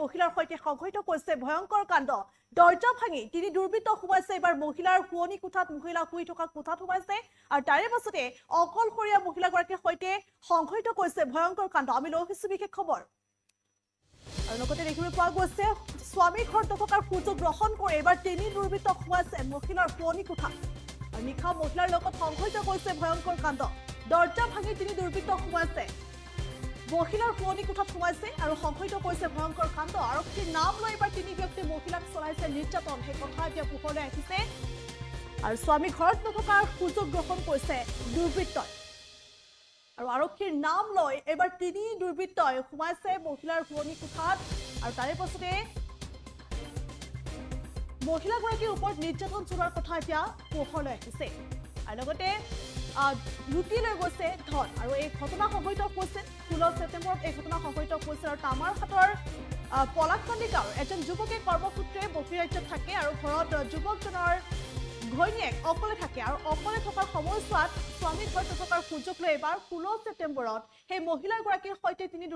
মহিলাৰ সৈতে সংঘটিত কৰিছে ভয়ংকৰ কাণ্ড দৰ্জা ভাঙি তিনি দুৰ্বৃত্ত সোমাইছে এবাৰ মহিলাৰ শুৱনি কোঠাত মহিলা শুই থকা কোঠাত সোমাইছে আৰু তাৰে পাছতে অকলশৰীয়া মহিলাগৰাকীৰ সৈতে সংঘটিত কৰিছে ভয়ংকৰ কাণ্ড আমি লৈ আহিছো বিশেষ খবৰ আৰু লগতে দেখিবলৈ পোৱা গৈছে স্বামীৰ ঘৰত নথকাৰ সুযোগ গ্ৰহণ কৰি এবাৰ তিনি দুৰ্বৃত্ত সোমাইছে মহিলাৰ শুৱনি কোঠাত আৰু নিশা মহিলাৰ লগত সংঘটিত কৰিছে ভয়ংকৰ কাণ্ড দৰ্জা ভাঙি তিনি দুৰ্বৃত্ত সোমাইছে মহিলাৰ শুৱনি কোঠাত সোমাইছে আৰু সংঘটিত কৰিছে ভয়ংকৰ কাণ্ড আৰক্ষীৰ নাম লৈ এবাৰ তিনি ব্যক্তি মহিলাক চলাইছে নিৰ্যাতন সেই কথা এতিয়া পোহৰলৈ আহিছে আৰু স্বামী ঘৰত নথকাৰ সুযোগ গ্ৰহণ কৰিছে দুৰ্বৃত্তই আৰু আৰক্ষীৰ নাম লৈ এবাৰ তিনি দুৰ্বৃত্তই সোমাইছে মহিলাৰ শুৱনি কোঠাত আৰু তাৰে পাছতে মহিলাগৰাকীৰ ওপৰত নিৰ্যাতন চলোৱাৰ কথা এতিয়া পোহৰলৈ আহিছে আৰু লগতে লুটি লৈ গৈছে ধন আৰু এই ঘটনা সংঘটিত হৈছে 16 ছেপ্টেম্বৰত এই ঘটনা সংঘটিত হৈছে আৰু তামাৰহাটৰ পলাশকান্দি গাঁৱৰ এজন যুৱকে কৰ্মসূত্ৰে বহিৰাজ্যত থাকে আৰু ঘৰত যুৱকজনৰ ঘৈণীয়েক অকলে থাকে আৰু অকলে থকাৰ সময়ছোৱাত স্বামী ঘৰত নথকাৰ সুযোগ লৈ এবাৰ 16 ছেপ্টেম্বৰত সেই মহিলাগৰাকীৰ সৈতে তিনি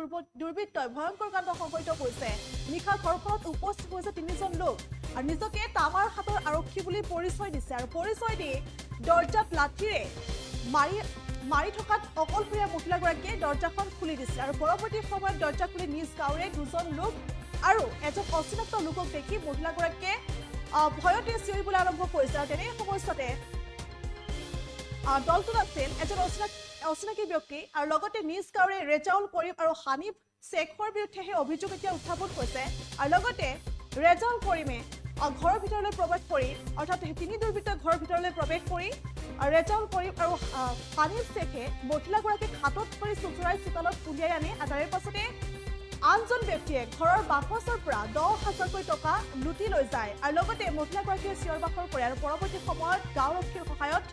দুৰ্বৃত্তই ভয়ংকৰ কাণ্ড সংঘটিত কৰিছে নিশা ঘৰখনত উপস্থিত হৈছে তিনিজন লোক আৰু নিজকে তামাৰহাটৰ আৰক্ষী বুলি পৰিচয় দিছে আৰু পৰিচয় দি দৰ্জাত লাঠিৰে মাৰি থকাত অকলশৰীয়া মহিলাগৰাকীয়ে দৰ্জাখন খুলি দিছে আৰু পৰৱৰ্তী সময়ত দৰ্জা খুলি নিজ গাঁৱৰে দুজন লোক আৰু এজন অচিনাক্ত লোকক দেখি মহিলাগৰাকীয়ে ভয়তে চিঞৰিবলৈ আৰম্ভ কৰিছে আৰু তেনে সময়ছোৱাতে দলটোত আছিল এজন অচিনাকি ব্যক্তি আৰু লগতে নিজ গাঁৱৰে ৰেজাউল কৰিম আৰু হানিফ শ্বেখৰ বিৰুদ্ধে সেই অভিযোগ এতিয়া উত্থাপন হৈছে আৰু লগতে ৰেজাউল কৰিমে ঘৰৰ ভিতৰলৈ প্ৰৱেশ কৰি অৰ্থাৎ তিনি দুৰ্বৃত্তই ঘৰৰ ভিতৰলৈ প্ৰৱেশ কৰি ৰেজাউল কৰিম আৰু হানিফ শ্বেখে মহিলাগৰাকীক হাতত ধৰি চোঁচৰাই চোতালত উলিয়াই আনে আৰু তাৰে পাছতে আনজন ব্যক্তিয়ে ঘৰৰ বাকচৰ পৰা 10,000কৈ টকা লুটি লৈ যায় আৰু লগতে মহিলাগৰাকীয়ে চিঞৰ বাখৰ কৰে আৰু পৰৱৰ্তী সময়ত গাঁওৰক্ষীৰ সহায়ত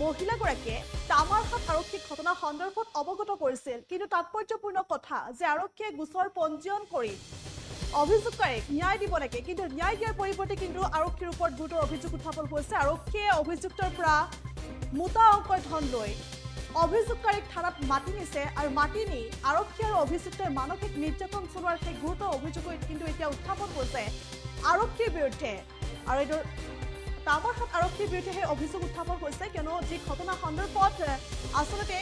মহিলাগৰাকীয়ে তামাৰহাট আৰক্ষীক ঘটনা সন্দৰ্ভত অৱগত কৰিছিল কিন্তু তাৎপৰ্যপূৰ্ণ কথা যে আৰক্ষীয়ে গোচৰ পঞ্জীয়ন কৰি অভিযোগকাৰীক ন্যায় দিব লাগে কিন্তু ন্যায় দিয়াৰ পৰিৱৰ্তে কিন্তু আৰক্ষীৰ ওপৰত গুৰুতৰ অভিযোগ উত্থাপন হৈছে আৰক্ষীয়ে অভিযুক্তৰ পৰা মোটা অংকৰ ধন লৈ অভিযোগকাৰীক থানাত মাতি নিছে আৰু মাতি নি আৰক্ষী আৰু অভিযুক্তৰ মানসিক নিৰ্যাতন চলোৱাৰ সেই গুৰুতৰ অভিযোগ কিন্তু এতিয়া উত্থাপন হৈছে আৰক্ষীৰ বিৰুদ্ধে আৰু এইটো তামাৰহাট আৰক্ষীৰ বিৰুদ্ধে সেই অভিযোগ উত্থাপন হৈছে কিয়নো যি ঘটনা সন্দৰ্ভত আচলতে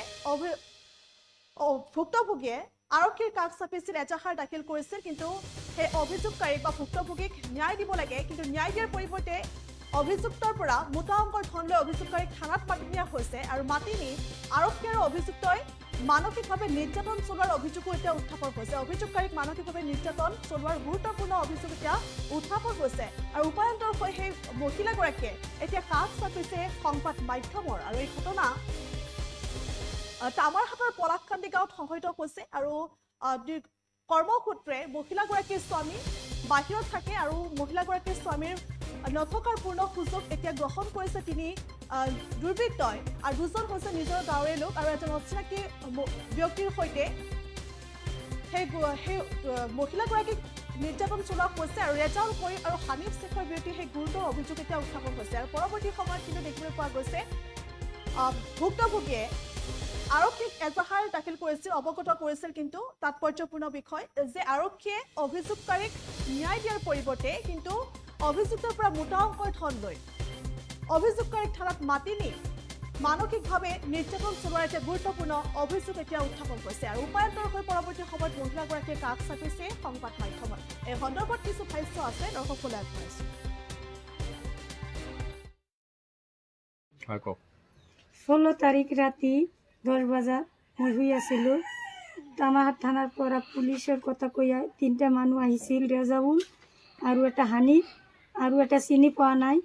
ভুক্তভোগীয়ে আৰক্ষীৰ কাষ চাপিছিল এজাহাৰ দাখিল কৰিছিল কিন্তু সেই অভিযোগকাৰীক বা ভুক্তভোগীক ন্যায় দিব লাগে কিন্তু ন্যায় দিয়াৰ পৰিৱৰ্তে অভিযুক্তৰ পৰা মোটা অংকৰ ধন লৈ অভিযোগকাৰীক থানাত মাতি নিয়া হৈছে আৰু মাতি নি আৰক্ষী আৰু অভিযুক্তই মানসিকভাৱে নিৰ্যাতন চলোৱাৰ অভিযোগো এতিয়া উত্থাপন হৈছে অভিযোগকাৰীক মানসিকভাৱে নিৰ্যাতন চলোৱাৰ গুৰুত্বপূৰ্ণ অভিযোগ এতিয়া উত্থাপন হৈছে আৰু উপায়ন্তৰ হৈ সেই মহিলাগৰাকীয়ে এতিয়া কাষ চাপিছে সংবাদ মাধ্যমৰ আৰু এই ঘটনা তামাৰহাটৰ পলাশকান্দি গাঁৱত সংঘটিত হৈছে আৰু কৰ্মসূত্ৰে মহিলাগৰাকীৰ স্বামী বাহিৰত থাকে আৰু মহিলাগৰাকীৰ স্বামীৰ নথকাৰ পূৰ্ণ সুযোগ এতিয়া গ্ৰহণ কৰিছে তিনি দুৰ্বৃত্তই আৰু দুজন হৈছে নিজৰ গাঁৱৰে লোক আৰু এজন অচিনাকি ব্যক্তিৰ সৈতে সেই মহিলাগৰাকীক নিৰ্যাতন চলোৱা হৈছে আৰু ৰেজাউল কৰিম আৰু হানিফ শ্বেখৰ বিৰুদ্ধে সেই গুৰুতৰ অভিযোগ এতিয়া উত্থাপন হৈছে আৰু পৰৱৰ্তী সময়ত কিন্তু দেখিবলৈ পোৱা গৈছে ভুক্তভোগীয়ে আৰক্ষীক এজাহাৰ দাখিল কৰিছিল অৱগত কৰিছিল কিন্তু তাৎপৰ্যপূৰ্ণ বিষয় যে আৰক্ষীয়ে অভিযোগকাৰীক ন্যায় দিয়াৰ পৰিৱৰ্তে কিন্তু অভিযুক্তৰ পৰা মোটা অংকৰ ধন লৈ অভিযোগকাৰীক থানাত মাতি নি মানসিকভাৱে নিৰ্যাতন চলোৱাৰ এটা গুৰুত্বপূৰ্ণ অভিযোগ এতিয়া উত্থাপন কৰিছে আৰু উপায়ন্তৰ হৈ পৰৱৰ্তী সময়ত মহিলাগৰাকীয়ে কাষ চাপিছে সংবাদ মাধ্যমত এই সন্দৰ্ভত কিছু ভাষ্য আছে দৰ্শকলৈ আগবঢ়াইছো 16 তাৰিখ ৰাতি 10 বজাত মই শুই আছিলোঁ তামাৰহাট থানাৰ পৰা পুলিচৰ কথা কৈ 3টা মানুহ আহিছিল ৰেজাউল আৰু এটা হানিফ আৰু এটা চিনি পোৱা নাই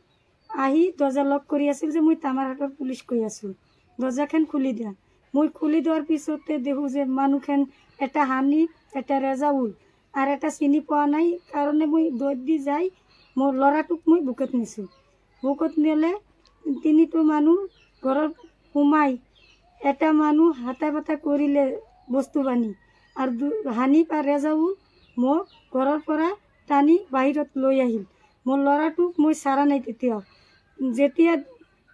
আহি দৰ্জা লক কৰি আছিল যে মই তামাৰহাটৰ পুলিচ কৈ আছোঁ দৰ্জাখন খুলি দিয়া মই খুলি দিয়াৰ পিছতে দেখোঁ যে মানুহখন এটা হানিফ এটা ৰেজাউল আৰু এটা চিনি পোৱা নাই কাৰণে মই দৌৰ দি যাই মোৰ ল'ৰাটোক মই বুকত নিছোঁ বুকত নিলে তিনিটো মানুহ ঘৰত সোমাই এটা মানুহ হাতা বাতা কৰিলে বস্তু বানি আৰু হানিফ আৰু ৰেজাউল মোক ঘৰৰ পৰা টানি বাহিৰত লৈ আহিল মোৰ ল'ৰাটোক মই চাৰা নাই যেতিয়া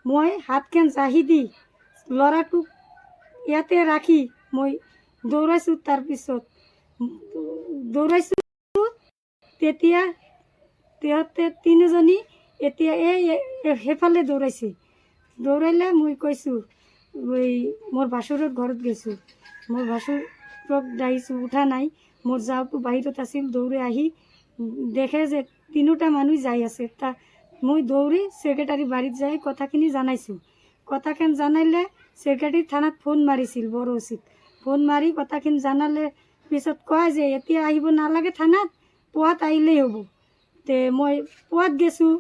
মই হাতখন চাহি দি ল'ৰাটোক ইয়াতে ৰাখি মই দৌৰাইছোঁ তাৰপিছত দৌৰাইছোঁ তেতিয়া সিহঁতে তিনিজনী এতিয়া সেইফালে দৌৰাইছে। দৌৰাইলে মই কৈছোঁ মোৰ ভাচুৰৰ ঘৰত গৈছোঁ, মোৰ ভাচুৰক ডাকিছোঁ, উঠা নাই। মোৰ যাওঁটো বাহিৰত আছিল, দৌৰি আহি দেখে যে তিনিটা মানুহ যাই আছে। মই দৌৰি ছেক্ৰেটাৰী বাৰীত যাই কথাখিনি জনাইছোঁ। কথাখিনি জানাইলে ছেক্ৰেটাৰী থানাত ফোন মাৰিছিল, বড়ো অচিত ফোন মাৰি কথাখিনি জনালে পিছত কয় যে এতিয়া আহিব নালাগে থানাত, পুৱাত আহিলেই হ'ব। তে মই পুৱাত গৈছোঁ,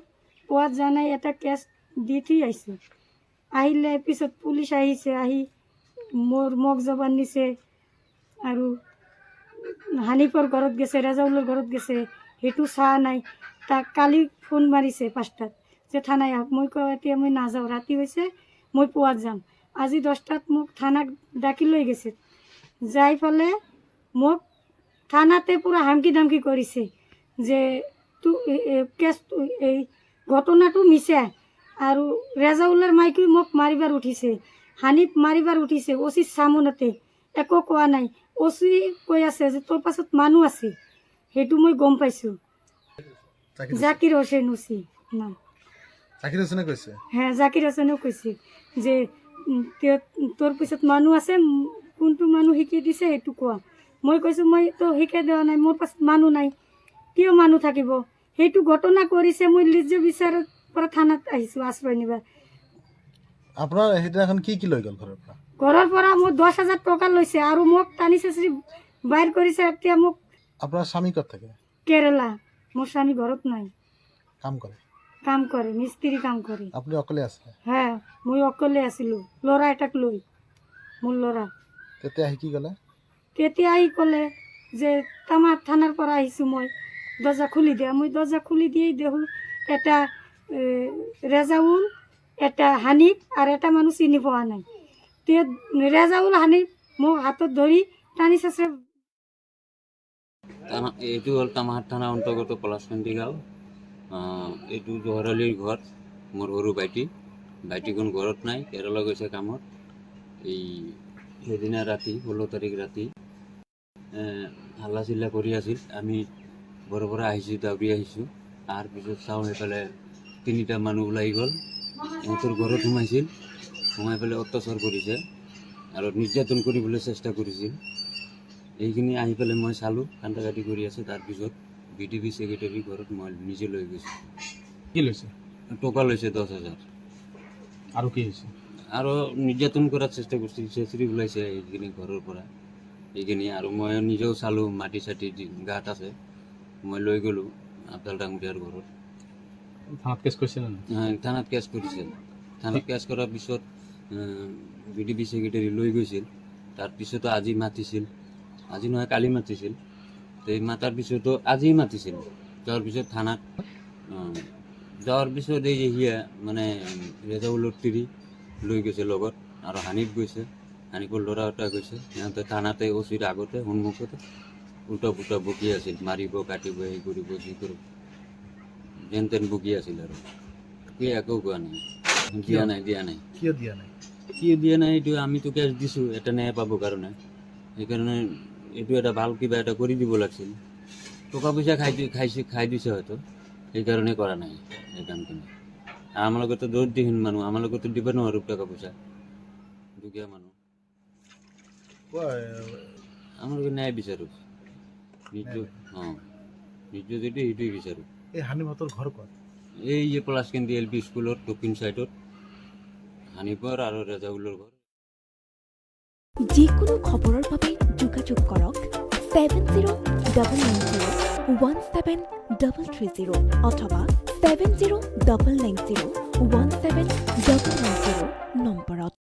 পুৱাত জানাই এটা কেছ দি থৈ আহিছোঁ। আহিলে পিছত পুলিচ আহিছে, আহি মোক জবান নিছে আৰু হানিফৰ ঘৰত গৈছে, ৰেজাউলৰ ঘৰত গৈছে, সেইটো চোৱা নাই। তাক কালি ফোন মাৰিছে 5টাত যে থানাই আহক। মই কওঁ এতিয়া মই নাযাওঁ, ৰাতি হৈছে, মই পুৱাত যাম। আজি 10টাত মোক থানাক ডাকি লৈ গৈছে, যাই ফালে মোক থানাতে পূৰা হামকি দামকি কৰিছে যে এই ঘটনাটো মিছা আৰু ৰেজাউলৰ মাইকী মোক মাৰিবাৰ উঠিছে, হানিফ মাৰিবাৰ উঠিছে। অচি চামনতে একো কোৱা নাই। অচি কৈ আছে যে তোৰ পাছত মানুহ আছে, সেইটো মই গম পাইছোঁ। জাকিৰ হোসেন অচি নাম। জাকিৰ হোসেনে কৈছে? হ্যাঁ, জাকিৰ হোসেনেও কৈছে যে তোৰ পিছত মানুহ আছে, কোনটো মানুহ শিকি দিছে সেইটো কোৱা। মই কৈছোঁ মই তো শিকাই দিয়া নাই, মোৰ পাছত মানুহ নাই, কিয় মানুহ থাকিব? সেইটো ঘটনা কৰিছে। মই লিজ্জ বিচাৰৰ পৰা থানাত আহিছোঁ আশ্ৰয় নিবা। আপোনাৰ সেইদিনাখন কি কি লৈ গ'ল ঘৰৰ পৰা? ঘৰৰ পৰা মোৰ 10,000 টকা লৈছে আৰু মোক টানি চাচি বাহিৰ কৰিছে। এতিয়া মোক আপোনাৰ স্বামী ক'ত থাকে? কেৰেলা। মোৰ স্বামী ঘৰত নাই, কাম কৰে, মিস্ত্ৰী কাম কৰে। আপুনি অকলে আছে? হ্যাঁ, মই অকলে আছিলোঁ, ল'ৰা এটাক লৈ, মোৰ ল'ৰা। তেতিয়া আহি কি ক'লে? তেতিয়া আহি ক'লে যে আমাৰ থানাৰ পৰা আহিছোঁ, মই দৰ্জা খুলি দিয়া। মই দৰ্জা খুলি দিয়েই দেখোঁ এটা ৰেজাউল, এটা হানিফ আৰু এটা মানুহ চিনি পোৱা নাই। তে ৰেজাউল হানিফ মোক হাতত ধৰি টানি চাচে। এইটো হ'ল তামাহাট থানা অন্তৰ্গত পলাশকান্দি গাঁও। এইটো জহৰ আলীৰ ঘৰ, মোৰ সৰু ভাইটিখন ঘৰত নাই, কেৰেলা গৈছে কামত। এই সেইদিনা ৰাতি 16 তাৰিখ ৰাতি হাল্লা চিল্লা কৰি আছিল। আমি ঘৰৰ পৰা আহিছোঁ, দাউৰি আহিছোঁ। তাৰ পিছত চাওঁ সেইফালে 3টা মানুহ ওলাই গ'ল, সিহঁতৰ ঘৰত সোমাইছিল, সোমাই পেলাই অত্যাচাৰ কৰিছে আৰু নিৰ্যাতন কৰিবলৈ চেষ্টা কৰিছিল। এইখিনি আহি পেলাই মই চালোঁ, কান্দা কাটি কৰি আছে। তাৰপিছত BDB ছেক্ৰেটাৰী ঘৰত মই নিজে লৈ গৈছোঁ। কি লৈছে? টকা লৈছে 10,000। আৰু কি হৈছে? আৰু নিৰ্যাতন কৰাৰ চেষ্টা কৰিছে, চেঁচৰি ওলাইছে এইখিনি ঘৰৰ পৰা এইখিনি। আৰু মই নিজেও চালোঁ, মাটি চাটি গাঁত আছে, মই লৈ গ'লোঁ আফজাল ডাঙৰীয়াৰ ঘৰত। থানাত কেছ কৰিছে নে? থানাত কেছ কৰিছিল। থানাত কেছ কৰাৰ পিছত BDB ছেক্ৰেটাৰী লৈ গৈছিল। তাৰপিছতো আজি মাতিছিল, আজি নহয় কালি মাতিছিল। এই মাতাৰ পিছতো আজি মাতিছিল। যোৱাৰ পিছত থানাত যোৱাৰ পিছত এই সিয়া মানে ৰেজাউলৰ তিৰি লৈ গৈছে লগত, আৰু হানিফ গৈছে, হানিফৰ ল'ৰা এটা গৈছে। সিহঁতে থানাতে অচিৰ আগতে সন্মুখতে উল্টা পুল্টা বকি আছিল, মাৰিব কাটিব, সেই কৰিব, যি কৰিব, যেন তেন বকি আছিল। আৰু কি একো কোৱা নাই, দিয়া নাই। কিয় দিয়া নাই? কিয় দিয়া নাই এইটো আমিতো কেছ দিছোঁ এটা ন্যায় পাবৰ কাৰণে। সেইকাৰণে এইটো এটা ভাল কিবা এটা কৰি দিব লাগিছিল। টকা পইচা খাই দিছে হয়তো, সেইকাৰণে কৰা নাই এই কামখিনি। আমালোকেতো দৰিদ্ৰহীন মানুহ, আমালোকেতো দিব নোৱাৰোঁ টকা পইচা, দুখীয়া মানুহ। আমালোকে ন্যায় বিচাৰোঁ, নিজ যদি সেইটোৱে বিচাৰোঁ। এই হানিফহঁতৰ ঘৰ ক'ত? এই যে পলাশকান্দি LP স্কুলৰ দক্ষিণ চাইডত হানিফৰ আৰু ৰেজাউলৰ ঘৰ। যিকোনো খবৰৰ বাবে যোগাযোগ কৰক 7099017330 অথবা 7099017990 নম্বৰত।